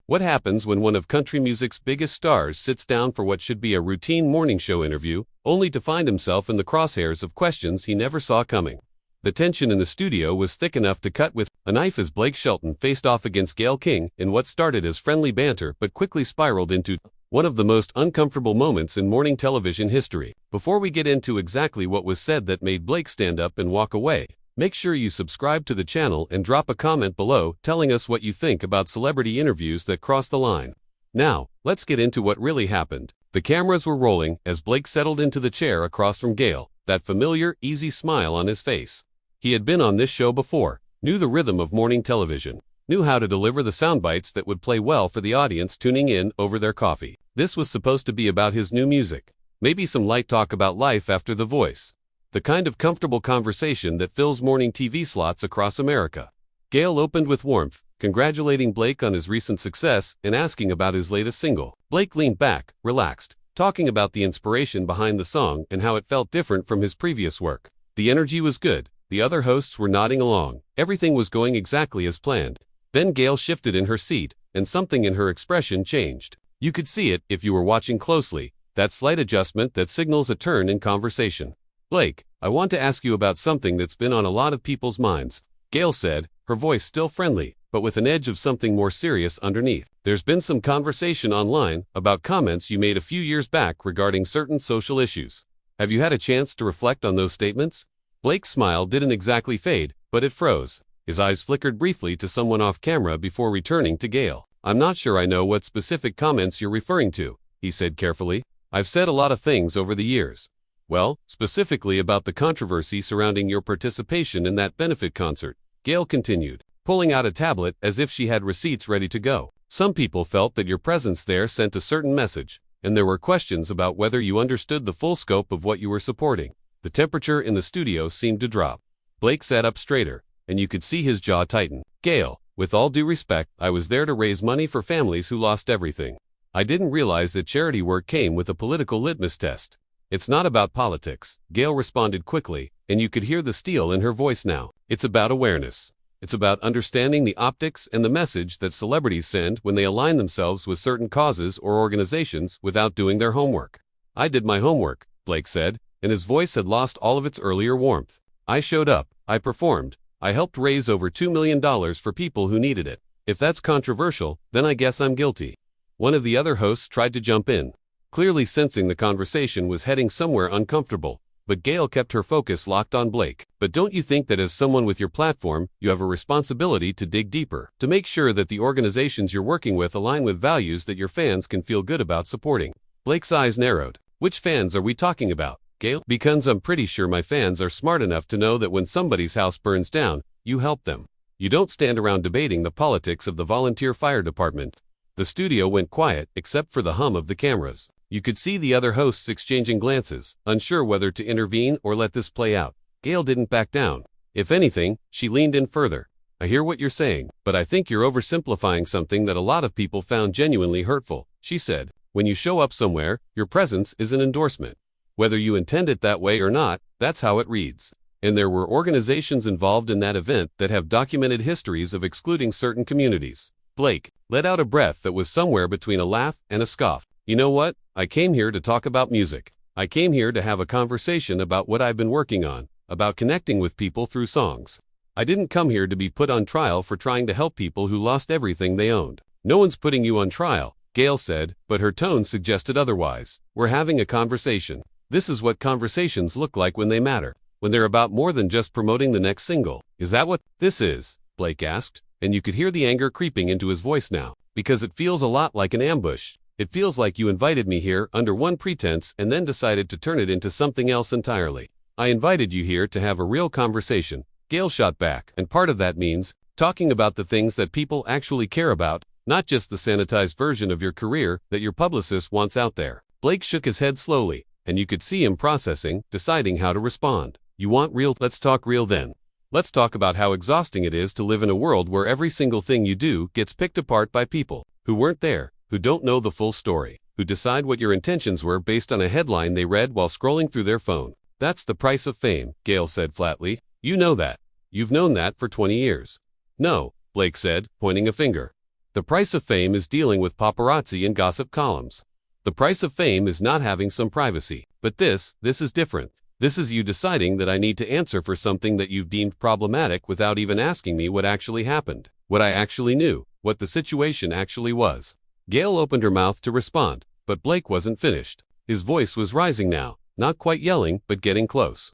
What happens when one of country music's biggest stars sits down for what should be a routine morning show interview, only to find himself in the crosshairs of questions he never saw coming? The tension in the studio was thick enough to cut with a knife as Blake Shelton faced off against Gayle King in what started as friendly banter but quickly spiraled into one of the most uncomfortable moments in morning television history. Before we get into exactly what was said that made Blake stand up and walk away, make sure you subscribe to the channel and drop a comment below telling us what you think about celebrity interviews that cross the line. Now, let's get into what really happened. The cameras were rolling as Blake settled into the chair across from Gayle, that familiar, easy smile on his face. He had been on this show before, knew the rhythm of morning television, knew how to deliver the sound bites that would play well for the audience tuning in over their coffee. This was supposed to be about his new music, maybe some light talk about life after The Voice. The kind of comfortable conversation that fills morning TV slots across America. Gayle opened with warmth, congratulating Blake on his recent success and asking about his latest single. Blake leaned back, relaxed, talking about the inspiration behind the song and how it felt different from his previous work. The energy was good, the other hosts were nodding along, everything was going exactly as planned. Then Gayle shifted in her seat, and something in her expression changed. You could see it if you were watching closely, that slight adjustment that signals a turn in conversation. "Blake, I want to ask you about something that's been on a lot of people's minds," Gayle said, her voice still friendly, but with an edge of something more serious underneath. "There's been some conversation online about comments you made a few years back regarding certain social issues. Have you had a chance to reflect on those statements?" Blake's smile didn't exactly fade, but it froze. His eyes flickered briefly to someone off camera before returning to Gayle. "I'm not sure I know what specific comments you're referring to," he said carefully. "I've said a lot of things over the years. Well, specifically about the controversy surrounding your participation in that benefit concert," Gayle continued, pulling out a tablet as if she had receipts ready to go. "Some people felt that your presence there sent a certain message, and there were questions about whether you understood the full scope of what you were supporting." The temperature in the studio seemed to drop. Blake sat up straighter, and you could see his jaw tighten. "Gayle, with all due respect, I was there to raise money for families who lost everything. I didn't realize that charity work came with a political litmus test." "It's not about politics," Gayle responded quickly, and you could hear the steel in her voice now. "It's about awareness. It's about understanding the optics and the message that celebrities send when they align themselves with certain causes or organizations without doing their homework." "I did my homework," Blake said, and his voice had lost all of its earlier warmth. "I showed up, I performed, I helped raise over $2 million for people who needed it. If that's controversial, then I guess I'm guilty." One of the other hosts tried to jump in, clearly sensing the conversation was heading somewhere uncomfortable, but Gayle kept her focus locked on Blake. "But don't you think that as someone with your platform, you have a responsibility to dig deeper, to make sure that the organizations you're working with align with values that your fans can feel good about supporting?" Blake's eyes narrowed. "Which fans are we talking about, Gayle?" "Because I'm pretty sure my fans are smart enough to know that when somebody's house burns down, you help them. You don't stand around debating the politics of the volunteer fire department." The studio went quiet except for the hum of the cameras. You could see the other hosts exchanging glances, unsure whether to intervene or let this play out. Gayle didn't back down. If anything, she leaned in further. "I hear what you're saying, but I think you're oversimplifying something that a lot of people found genuinely hurtful," she said. "When you show up somewhere, your presence is an endorsement. Whether you intend it that way or not, that's how it reads. And there were organizations involved in that event that have documented histories of excluding certain communities." Blake let out a breath that was somewhere between a laugh and a scoff. "You know what? I came here to talk about music. I came here to have a conversation about what I've been working on, about connecting with people through songs. I didn't come here to be put on trial for trying to help people who lost everything they owned." "No one's putting you on trial," Gayle said, but her tone suggested otherwise. "We're having a conversation. This is what conversations look like when they matter, when they're about more than just promoting the next single." "Is that what this is?" Blake asked, and you could hear the anger creeping into his voice now. "Because it feels a lot like an ambush. It feels like you invited me here under one pretense and then decided to turn it into something else entirely." "I invited you here to have a real conversation," Gayle shot back, "and part of that means talking about the things that people actually care about, not just the sanitized version of your career that your publicist wants out there." Blake shook his head slowly, and you could see him processing, deciding how to respond. "You want real? Let's talk real then. Let's talk about how exhausting it is to live in a world where every single thing you do gets picked apart by people who weren't there, who don't know the full story, who decide what your intentions were based on a headline they read while scrolling through their phone. That's the price of fame," Gayle said flatly. "You know that. You've known that for 20 years. "No," Blake said, pointing a finger. The price of fame is dealing with paparazzi and gossip columns. The price of fame is not having some privacy. But this is different. This is you deciding that I need to answer for something that you've deemed problematic without even asking me what actually happened, what I actually knew, what the situation actually was. Gayle opened her mouth to respond, but Blake wasn't finished. His voice was rising now, not quite yelling, but getting close.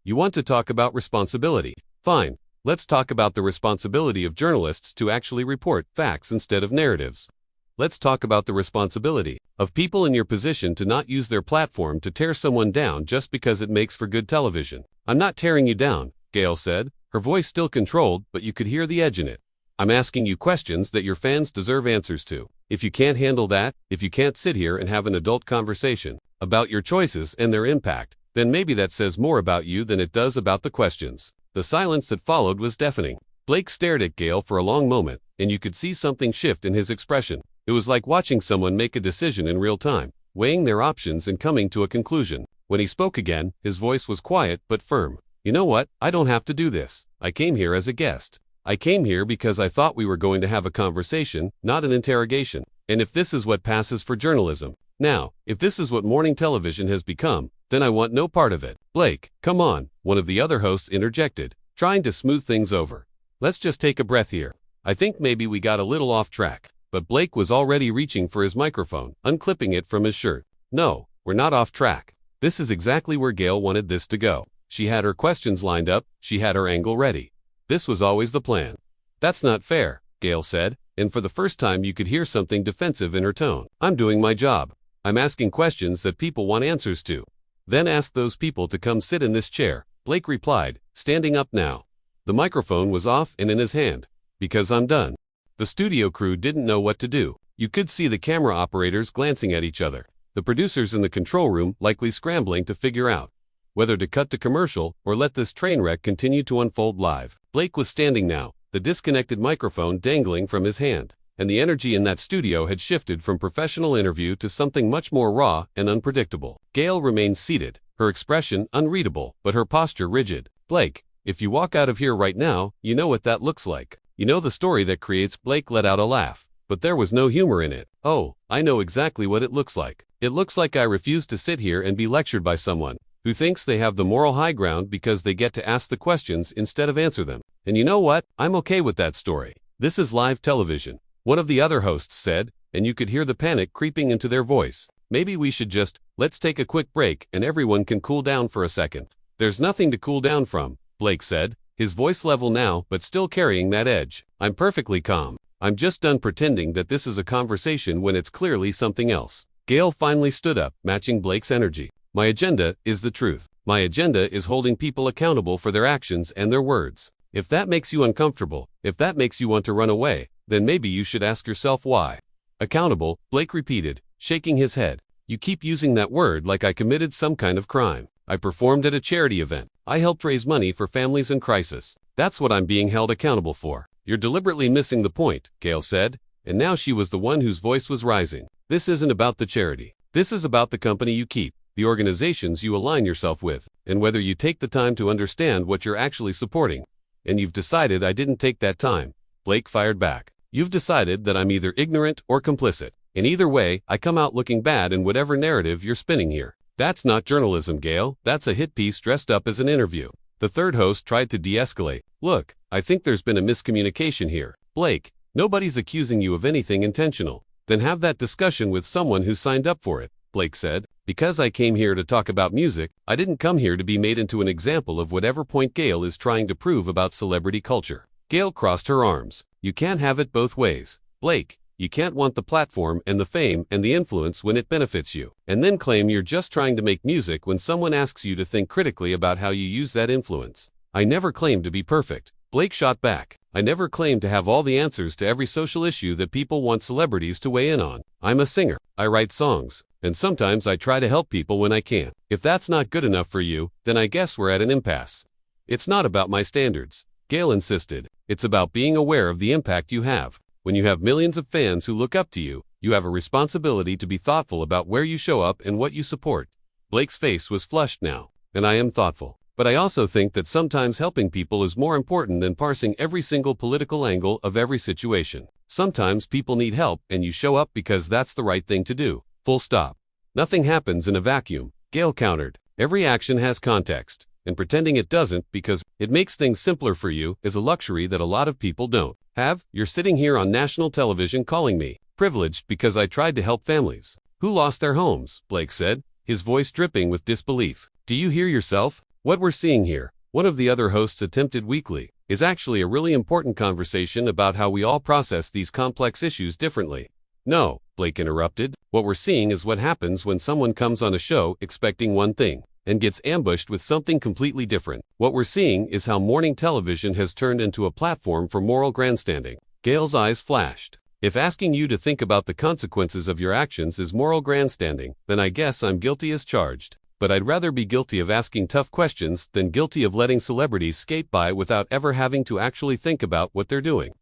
You want to talk about responsibility? Fine, let's talk about the responsibility of journalists to actually report facts instead of narratives. Let's talk about the responsibility of people in your position to not use their platform to tear someone down just because it makes for good television. I'm not tearing you down, Gayle said, her voice still controlled, but you could hear the edge in it. I'm asking you questions that your fans deserve answers to. If you can't handle that, if you can't sit here and have an adult conversation about your choices and their impact, then maybe that says more about you than it does about the questions. The silence that followed was deafening. Blake stared at Gayle for a long moment, and you could see something shift in his expression. It was like watching someone make a decision in real time, weighing their options and coming to a conclusion. When he spoke again, his voice was quiet but firm. You know what? I don't have to do this. I came here as a guest. I came here because I thought we were going to have a conversation, not an interrogation. And if this is what passes for journalism, now, if this is what morning television has become, then I want no part of it. Blake, come on, one of the other hosts interjected, trying to smooth things over. Let's just take a breath here. I think maybe we got a little off track. But Blake was already reaching for his microphone, unclipping it from his shirt. No, we're not off track. This is exactly where Gayle wanted this to go. She had her questions lined up, she had her angle ready. This was always the plan. That's not fair, Gayle said, and for the first time you could hear something defensive in her tone. I'm doing my job. I'm asking questions that people want answers to. Then ask those people to come sit in this chair, Blake replied, standing up now. The microphone was off and in his hand. Because I'm done. The studio crew didn't know what to do. You could see the camera operators glancing at each other. The producers in the control room likely scrambling to figure out whether to cut to commercial or let this train wreck continue to unfold live. Blake was standing now, the disconnected microphone dangling from his hand, and the energy in that studio had shifted from professional interview to something much more raw and unpredictable. Gayle remained seated, her expression unreadable, but her posture rigid. Blake, if you walk out of here right now, you know what that looks like. You know the story that creates. Blake let out a laugh, but there was no humor in it. Oh, I know exactly what it looks like. It looks like I refuse to sit here and be lectured by someone who thinks they have the moral high ground because they get to ask the questions instead of answer them. And you know what? I'm okay with that story. This is live television, one of the other hosts said, and you could hear the panic creeping into their voice. Maybe we should just, let's take a quick break and everyone can cool down for a second. There's nothing to cool down from, Blake said, his voice level now but still carrying that edge. I'm perfectly calm. I'm just done pretending that this is a conversation when it's clearly something else. Gayle finally stood up, matching Blake's energy. My agenda is the truth. My agenda is holding people accountable for their actions and their words. If that makes you uncomfortable, if that makes you want to run away, then maybe you should ask yourself why. Accountable, Blake repeated, shaking his head. You keep using that word like I committed some kind of crime. I performed at a charity event. I helped raise money for families in crisis. That's what I'm being held accountable for. You're deliberately missing the point, Gayle said, and now she was the one whose voice was rising. This isn't about the charity. This is about the company you keep, the organizations you align yourself with, and whether you take the time to understand what you're actually supporting. And you've decided I didn't take that time, Blake fired back. You've decided that I'm either ignorant or complicit. In either way, I come out looking bad in whatever narrative you're spinning here. That's not journalism, Gayle. That's a hit piece dressed up as an interview. The third host tried to de-escalate. Look, I think there's been a miscommunication here. Blake, nobody's accusing you of anything intentional. Then have that discussion with someone who signed up for it, Blake said. Because I came here to talk about music, I didn't come here to be made into an example of whatever point Gayle is trying to prove about celebrity culture. Gayle crossed her arms. You can't have it both ways. Blake, you can't want the platform and the fame and the influence when it benefits you, and then claim you're just trying to make music when someone asks you to think critically about how you use that influence. I never claimed to be perfect, Blake shot back. I never claimed to have all the answers to every social issue that people want celebrities to weigh in on. I'm a singer. I write songs, and sometimes I try to help people when I can. If that's not good enough for you, then I guess we're at an impasse. It's not about my standards, Gayle insisted. It's about being aware of the impact you have. When you have millions of fans who look up to you, you have a responsibility to be thoughtful about where you show up and what you support. Blake's face was flushed now, and I am thoughtful. But I also think that sometimes helping people is more important than parsing every single political angle of every situation. Sometimes people need help and you show up because that's the right thing to do. Full stop. Nothing happens in a vacuum, Gayle countered. Every action has context, and pretending it doesn't because it makes things simpler for you is a luxury that a lot of people don't have. You're sitting here on national television calling me privileged because I tried to help families who lost their homes, Blake said, his voice dripping with disbelief. Do you hear yourself? What we're seeing here, one of the other hosts attempted weakly, is actually a really important conversation about how we all process these complex issues differently. No, Blake interrupted. What we're seeing is what happens when someone comes on a show expecting one thing and gets ambushed with something completely different. What we're seeing is how morning television has turned into a platform for moral grandstanding. Gayle's eyes flashed. If asking you to think about the consequences of your actions is moral grandstanding, then I guess I'm guilty as charged. But I'd rather be guilty of asking tough questions than guilty of letting celebrities skate by without ever having to actually think about what they're doing.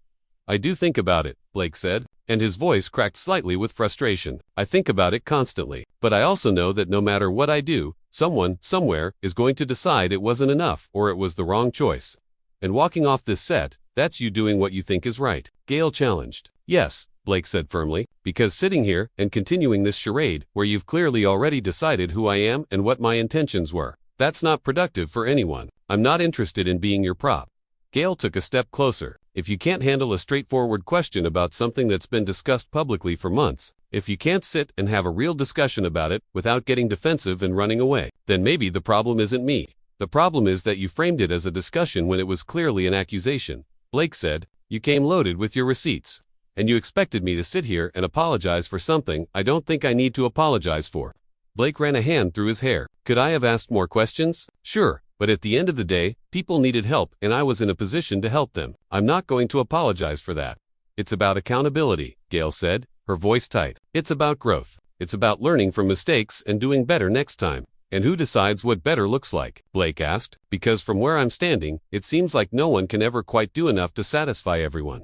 I do think about it, Blake said, and his voice cracked slightly with frustration. I think about it constantly, but I also know that no matter what I do, someone, somewhere, is going to decide it wasn't enough or it was the wrong choice. And walking off this set, that's you doing what you think is right, Gayle challenged. Yes, Blake said firmly, because sitting here and continuing this charade where you've clearly already decided who I am and what my intentions were, that's not productive for anyone. I'm not interested in being your prop. Gayle took a step closer. If you can't handle a straightforward question about something that's been discussed publicly for months, if you can't sit and have a real discussion about it without getting defensive and running away, then maybe the problem isn't me. The problem is that you framed it as a discussion when it was clearly an accusation. Blake said, you came loaded with your receipts. And you expected me to sit here and apologize for something I don't think I need to apologize for. Blake ran a hand through his hair. Could I have asked more questions? Sure, but at the end of the day, people needed help and I was in a position to help them. I'm not going to apologize for that. It's about accountability, Gayle said, her voice tight. It's about growth. It's about learning from mistakes and doing better next time. And who decides what better looks like? Blake asked, because from where I'm standing, it seems like no one can ever quite do enough to satisfy everyone.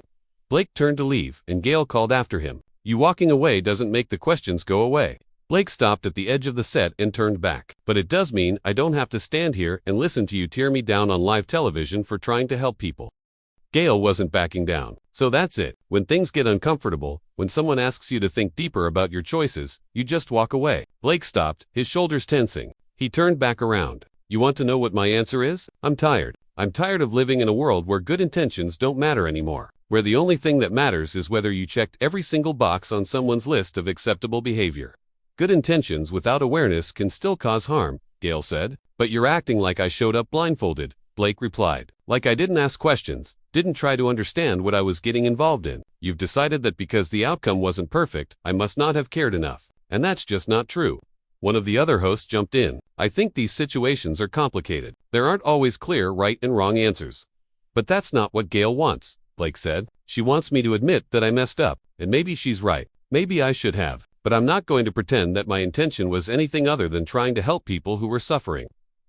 Blake turned to leave, and Gayle called after him. You walking away doesn't make the questions go away. Blake stopped at the edge of the set and turned back. But it does mean I don't have to stand here and listen to you tear me down on live television for trying to help people. Gayle wasn't backing down. So that's it. When things get uncomfortable, when someone asks you to think deeper about your choices, you just walk away. Blake stopped, his shoulders tensing. He turned back around. You want to know what my answer is? I'm tired. I'm tired of living in a world where good intentions don't matter anymore. Where the only thing that matters is whether you checked every single box on someone's list of acceptable behavior. Good intentions without awareness can still cause harm, Gayle said. But you're acting like I showed up blindfolded, Blake replied. Like I didn't ask questions, didn't try to understand what I was getting involved in. You've decided that because the outcome wasn't perfect, I must not have cared enough. And that's just not true. One of the other hosts jumped in. I think these situations are complicated. There aren't always clear right and wrong answers. But that's not what Gayle wants, Blake said. She wants me to admit that I messed up, and maybe she's right. Maybe I should have. But I'm not going to pretend that my intention was anything other than trying to help people who were suffering.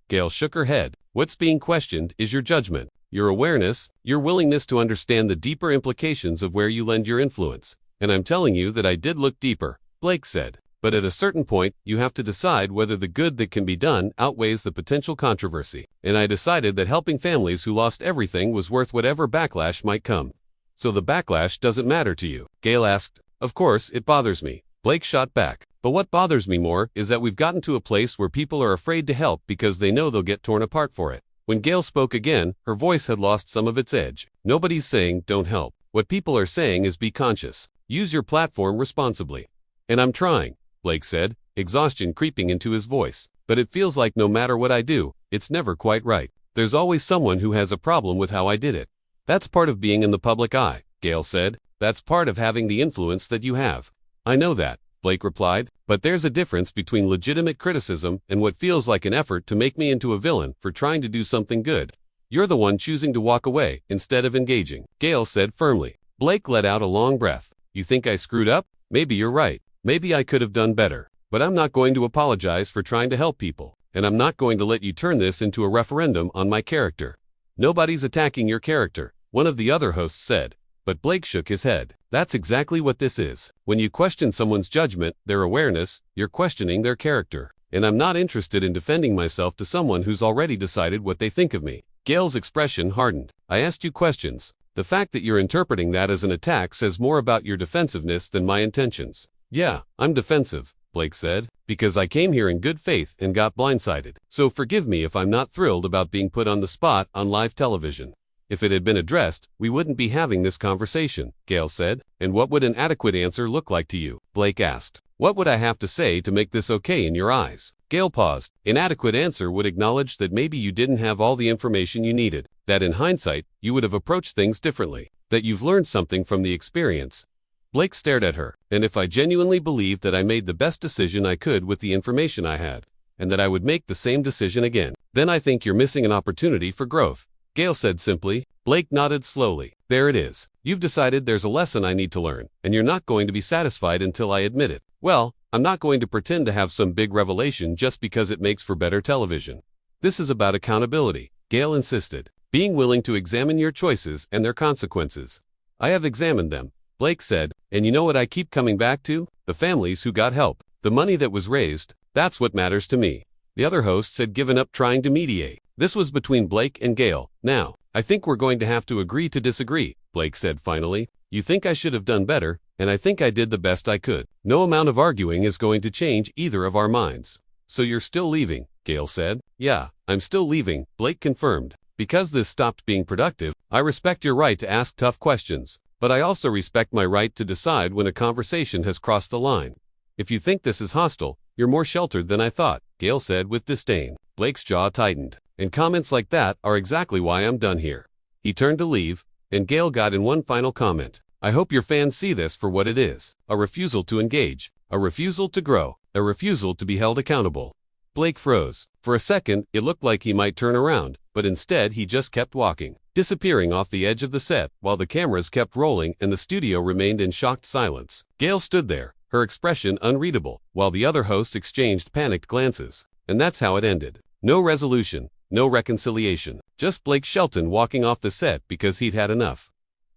Gayle shook her head. What's being questioned is your judgment, your awareness, your willingness to understand the deeper implications of where you lend your influence. And I'm telling you that I did look deeper, Blake said. But at a certain point, you have to decide whether the good that can be done outweighs the potential controversy. And I decided that helping families who lost everything was worth whatever backlash might come. So the backlash doesn't matter to you? Gayle asked. Of course, it bothers me. Blake shot back. But what bothers me more is that we've gotten to a place where people are afraid to help because they know they'll get torn apart for it. When Gayle spoke again, her voice had lost some of its edge. Nobody's saying don't help. What people are saying is be conscious. Use your platform responsibly. And I'm trying, Blake said, exhaustion creeping into his voice. But it feels like no matter what I do, it's never quite right. There's always someone who has a problem with how I did it. That's part of being in the public eye, Gayle said. That's part of having the influence that you have. I know that, Blake replied, but there's a difference between legitimate criticism and what feels like an effort to make me into a villain for trying to do something good. You're the one choosing to walk away instead of engaging, Gayle said firmly. Blake let out a long breath. You think I screwed up? Maybe you're right. Maybe I could have done better. But I'm not going to apologize for trying to help people. And I'm not going to let you turn this into a referendum on my character. Nobody's attacking your character, one of the other hosts said. But Blake shook his head. That's exactly what this is. When you question someone's judgment, their awareness, you're questioning their character. And I'm not interested in defending myself to someone who's already decided what they think of me. Gayle's expression hardened. I asked you questions. The fact that you're interpreting that as an attack says more about your defensiveness than my intentions. Yeah, I'm defensive, Blake said, because I came here in good faith and got blindsided. So forgive me if I'm not thrilled about being put on the spot on live television. If it had been addressed, we wouldn't be having this conversation, Gayle said. And what would an adequate answer look like to you? Blake asked. What would I have to say to make this okay in your eyes? Gayle paused. An adequate answer would acknowledge that maybe you didn't have all the information you needed, that in hindsight, you would have approached things differently, that you've learned something from the experience. Blake stared at her. And if I genuinely believed that I made the best decision I could with the information I had, and that I would make the same decision again, then I think you're missing an opportunity for growth, Gayle said simply. Blake nodded slowly. There it is. You've decided there's a lesson I need to learn, and you're not going to be satisfied until I admit it. Well, I'm not going to pretend to have some big revelation just because it makes for better television. This is about accountability, Gayle insisted. Being willing to examine your choices and their consequences. I have examined them, Blake said, and you know what I keep coming back to? The families who got help. The money that was raised. That's what matters to me. The other hosts had given up trying to mediate. This was between Blake and Gayle. Now, I think we're going to have to agree to disagree, Blake said finally. You think I should have done better, and I think I did the best I could. No amount of arguing is going to change either of our minds. So you're still leaving, Gayle said. Yeah, I'm still leaving, Blake confirmed. Because this stopped being productive, I respect your right to ask tough questions, but I also respect my right to decide when a conversation has crossed the line. If you think this is hostile, you're more sheltered than I thought, Gayle said with disdain. Blake's jaw tightened. And comments like that are exactly why I'm done here. He turned to leave, and Gayle got in one final comment. I hope your fans see this for what it is. A refusal to engage, a refusal to grow, a refusal to be held accountable. Blake froze. For a second, it looked like he might turn around, but instead he just kept walking, disappearing off the edge of the set while the cameras kept rolling and the studio remained in shocked silence. Gayle stood there, her expression unreadable, while the other hosts exchanged panicked glances. And that's how it ended. No resolution. No reconciliation, just Blake Shelton walking off the set because he'd had enough.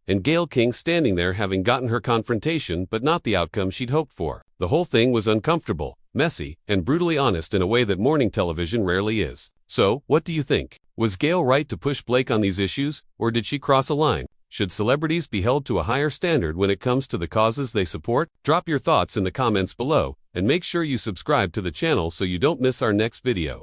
And Gayle King standing there having gotten her confrontation but not the outcome she'd hoped for. The whole thing was uncomfortable, messy, and brutally honest in a way that morning television rarely is. So, what do you think? Was Gayle right to push Blake on these issues, or did she cross a line? Should celebrities be held to a higher standard when it comes to the causes they support? Drop your thoughts in the comments below, and make sure you subscribe to the channel so you don't miss our next video.